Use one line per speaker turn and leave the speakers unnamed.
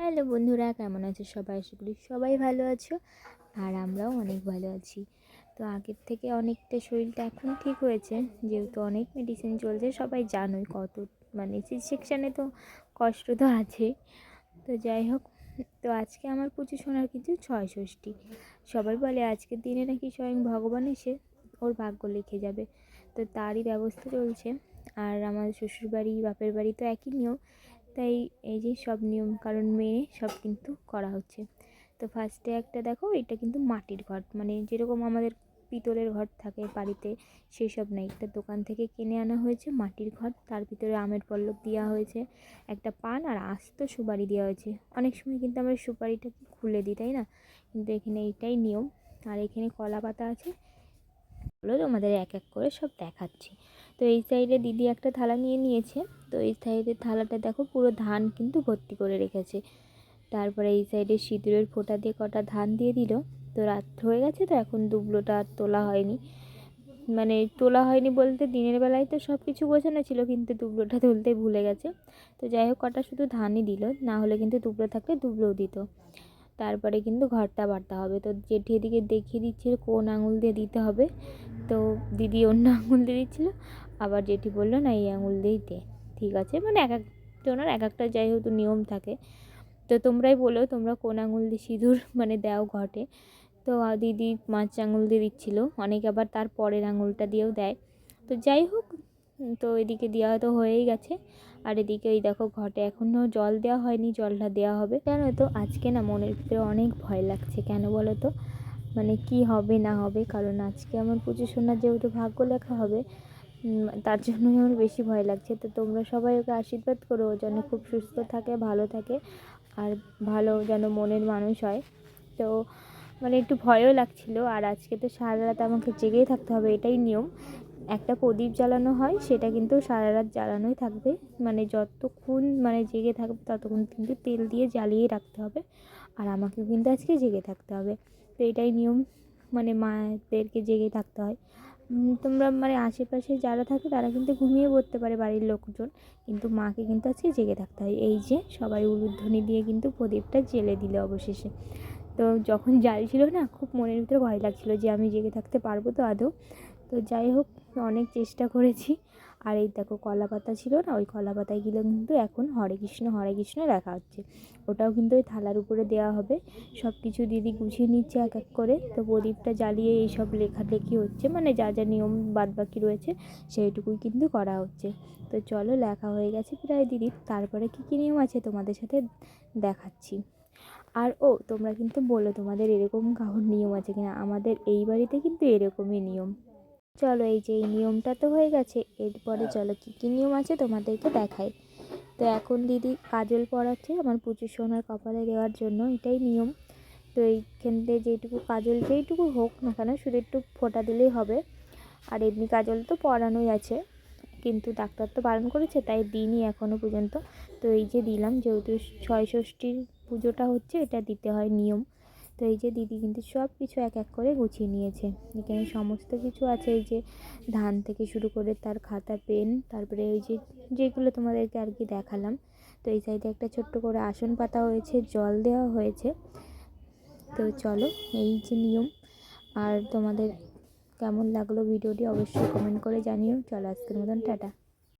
Hello বন্ধুরা, কেমন আছো সবাই? আশা করি সবাই ভালো আছো আর আমরাও অনেক ভালো আছি। তো আগের থেকে অনেকটা শরীরটা এখন ঠিক হয়েছে, যেহেতু অনেক মেডিসিন চলছে। সবাই জানোই কত সি সেকশানে তো কষ্ট তো আছেই। তো যাই হোক, তো আজকে আমার পুজো শোনার কিন্তু ছয় ষষ্ঠী। সবাই বলে আজকের দিনে নাকি স্বয়ং ভগবান এসে ওর ভাগ্য লিখে যাবে, তো তারই ব্যবস্থা চলছে। আর আমার শ্বশুরবাড়ি বাপের বাড়ি তো একই নিয়ম, তাই এই যে সব নিয়ম কারণ মেনে সব কিন্তু করা হচ্ছে। তো ফার্স্টে একটা দেখো, এটা কিন্তু মাটির ঘট, যেরকম আমাদের পিতলের ঘট থাকে বাড়িতে, সেই সব নেই। একটা দোকান থেকে কিনে আনা হয়েছে মাটির ঘট, তার ভিতরে আমের পল্লব দেওয়া হয়েছে, একটা পান আর আস্ত সুপারি দেওয়া হয়েছে। অনেক সময় কিন্তু আমরা সুপারিটা খুলে দিই, তাই না? কিন্তু এখানে এইটাই নিয়ম। আর এখানে কলা পাতা আছে, হলো তোমাদের এক এক করে সব দেখাচ্ছি। তো এই সাইডে দিদি একটা থালা নিয়ে নিয়েছে। তো এই সাইডের থালাটা দেখো, পুরো ধান কিন্তু ভর্তি করে রেখেছে। তারপরে এই সাইডে সিঁদুরের ফোঁটা দিয়ে কটা ধান দিয়ে দিল। তো রাত হয়ে গেছে, তো এখন দুবলোটা আর তোলা হয়নি। তোলা হয়নি বলতে, দিনের বেলায় তো সব কিছু গোছানো ছিল, কিন্তু দুবলোটা তুলতে ভুলে গেছে। তো যাই হোক, কটা শুধু ধানই দিল, না হলে কিন্তু দুবলো থাকলে দুবলোও দিত। তারপরে কিন্তু ঘরটা বাড়তে হবে। তো জেঠি এদিকে দেখিয়ে দিচ্ছিল কোন আঙুল দিয়ে দিতে হবে। তো দিদি অন্য আঙুল দিয়ে দিচ্ছিল, আবার জেঠি বললো না এই আঙুল দিয়েই দে। ঠিক আছে, এক একজনের এক একটা যাই হোক নিয়ম থাকে। তো তোমরাই বলো তোমরা কোন আঙুল দিয়ে সিঁদুর দাও ঘটে। তো দিদি মাঝ আঙুল দিয়ে দিচ্ছিল, অনেকে আবার তার পরের আঙুলটা দিয়েও দেয়। তো যাই হোক, তো এদিকে দেওয়া তো হয়েই গেছে। আর এদিকে এই দেখো, ঘটে এখনও জল দেওয়া হয়নি, জলটা দেওয়া হবে। কেন তো আজকে না মনের ভিতরে অনেক ভয় লাগছে। কেন বলো তো? কি হবে না হবে, কারণ আজকে আমার পুজো শোনার যেহেতু ভাগ্য লেখা হবে, তার জন্যই আমার বেশি ভয় লাগছে। তো তোমরা সবাই ওকে আশীর্বাদ করো, ও যেন খুব সুস্থ থাকে, ভালো থাকে, আর ভালো যেন মনের মানুষ হয়। তো একটু ভয়ও লাগছিল। আর আজকে তো সারা রাত আমাকে জেগেই থাকতে হবে, এটাই নিয়ম। একটা প্রদীপ জ্বালানো হয়, সেটা কিন্তু সারা রাত জ্বালানোই থাকবে। যতক্ষণ জেগে থাকবে ততক্ষণ কিন্তু তেল দিয়ে জ্বালিয়েই রাখতে হবে। আর আমাকেও কিন্তু আজকে জেগে থাকতে হবে। তো এটাই নিয়ম, মায়েদেরকে জেগে থাকতে হয়। তোমরা আশেপাশে যারা থাকে তারা কিন্তু ঘুমিয়ে পড়তে পারে, বাড়ির লোকজন, কিন্তু মাকে কিন্তু আজকে জেগে থাকতে হয়। এই যে সবাই উলুধ্বনি দিয়ে কিন্তু প্রদীপটা জ্বেলে দিলে অবশেষে। তো যখন জ্বালছিল না, খুব মনের ভিতরে ভয় লাগছিলো যে আমি জেগে থাকতে পারবো তো আদৌ। তো যাই হোক, অনেক চেষ্টা করেছি। আর এই দেখো, কলা পাতা ছিল না, ওই কলা পাতাগুলো কিন্তু এখন হরে কৃষ্ণ লেখা হচ্ছে। ওটাও কিন্তু ওই থালার উপরে দেওয়া হবে। সব কিছু দিদি গুছিয়ে নিচ্ছে এক এক করে। তো প্রদীপটা জ্বালিয়ে এই সব লেখালেখি হচ্ছে, যা যা নিয়ম বাদবাকি রয়েছে সেইটুকুই কিন্তু করা হচ্ছে। তো চলো, লেখা হয়ে গেছে প্রায় দিদির। তারপরে কী কী নিয়ম আছে তোমাদের সাথে দেখাচ্ছি। আর তোমরা কিন্তু বলো তোমাদের এরকম কারোর নিয়ম আছে কিনা। আমাদের এই বাড়িতে কিন্তু এরকমই নিয়ম। চলো, এই যে এই নিয়মটা তো হয়ে গেছে, এরপরে চলো কী কী নিয়ম আছে তোমাদেরকে দেখাই। তো এখন দিদি কাজল পরাচ্ছে আমার পুজো সোনার কপালে দেওয়ার জন্য, এটাই নিয়ম। তো এইখান থেকে যেটুকু কাজল যেইটুকু হোক না কেন, শুধু একটু ফোঁটা দিলেই হবে। আর এমনি কাজল তো পরানোই আছে, কিন্তু ডাক্তার তো বারণ করেছে, তাই দিইনি এখনও পর্যন্ত। তো এই যে দিলাম, যেহেতু ছয় ষষ্ঠীর পুজোটা হচ্ছে, এটা দিতে হয় নিয়ম। তো এই যে দিদি কিন্তু সব কিছু এক এক করে গুছিয়ে নিয়েছে। এখানে সমস্ত কিছু আছে, এই যে ধান থেকে শুরু করে তার খাতা পেন, তারপরে ওই যে যেগুলো তোমাদেরকে আর কি দেখালাম। তো এই সাইডে একটা ছোট্ট করে আসন পাতা হয়েছে, জল দেওয়া হয়েছে। তো চলো, এই যে নিয়ম। আর তোমাদের কেমন লাগলো ভিডিওটি অবশ্যই কমেন্ট করে জানিও। চলো, আজকের মতন টাটা।